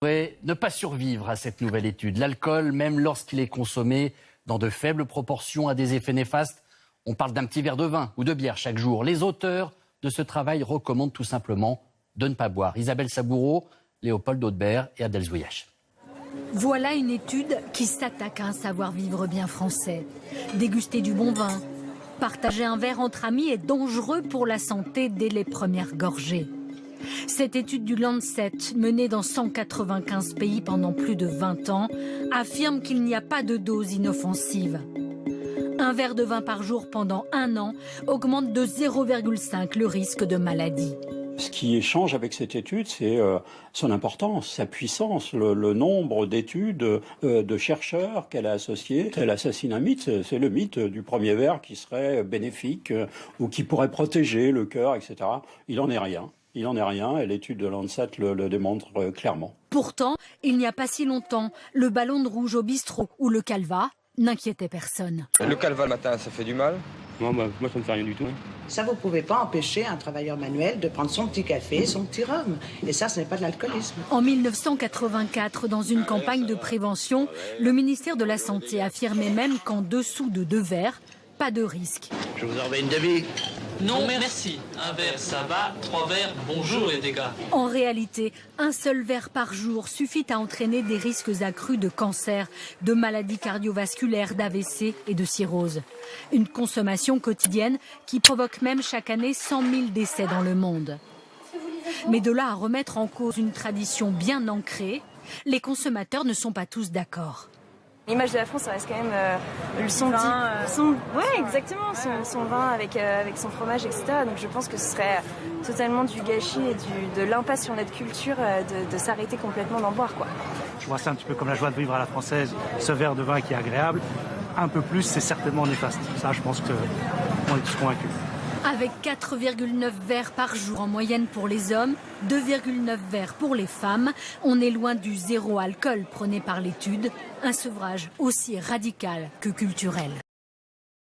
pourrait ne pas survivre à cette nouvelle étude. L'alcool, même lorsqu'il est consommé dans de faibles proportions, a des effets néfastes. On parle d'un petit verre de vin ou de bière chaque jour. Les auteurs de ce travail recommandent tout simplement de ne pas boire. Isabelle Saboureau, Léopold Audebert et Adèle Zouillache. Voilà une étude qui s'attaque à un savoir-vivre bien français. Déguster du bon vin, partager un verre entre amis est dangereux pour la santé dès les premières gorgées. Cette étude du Lancet, menée dans 195 pays pendant plus de 20 ans, affirme qu'il n'y a pas de dose inoffensive. Un verre de vin par jour pendant 1 an augmente de 0,5 le risque de maladie. Ce qui change avec cette étude, c'est son importance, sa puissance, le nombre d'études de chercheurs qu'elle a associées. Elle assassine un mythe, c'est le mythe du premier verre qui serait bénéfique ou qui pourrait protéger le cœur, etc. Il n'en est rien. Il n'en est rien et l'étude de Lancet le démontre clairement. Pourtant, il n'y a pas si longtemps, le ballon de rouge au bistrot ou le calva n'inquiétait personne. Le calva le matin, ça fait du mal? Moi, ça ne me fait rien du tout. Ça, vous ne pouvez pas empêcher un travailleur manuel de prendre son petit café, son petit rhum. Et ça, ce n'est pas de l'alcoolisme. En 1984, dans une campagne de prévention, le ministère de la Santé affirmait même qu'en dessous de 2 verres, pas de risque. Je vous envoie une demi. Non, merci. Un verre, ça va. 3 verres, bonjour les dégâts. En réalité, un seul verre par jour suffit à entraîner des risques accrus de cancer, de maladies cardiovasculaires, d'AVC et de cirrhose. Une consommation quotidienne qui provoque même chaque année 100 000 décès dans le monde. Mais de là à remettre en cause une tradition bien ancrée, les consommateurs ne sont pas tous d'accord. L'image de la France, ça reste quand même son vin. Ouais, exactement, son vin avec son fromage, etc. Donc je pense que ce serait totalement du gâchis et de l'impasse sur notre culture de s'arrêter complètement d'en boire, quoi. Je vois ça un petit peu comme la joie de vivre à la française, ce verre de vin qui est agréable. Un peu plus, c'est certainement néfaste. Ça, je pense qu'on est tous convaincus. Avec 4,9 verres par jour en moyenne pour les hommes, 2,9 verres pour les femmes, on est loin du zéro alcool prôné par l'étude, un sevrage aussi radical que culturel.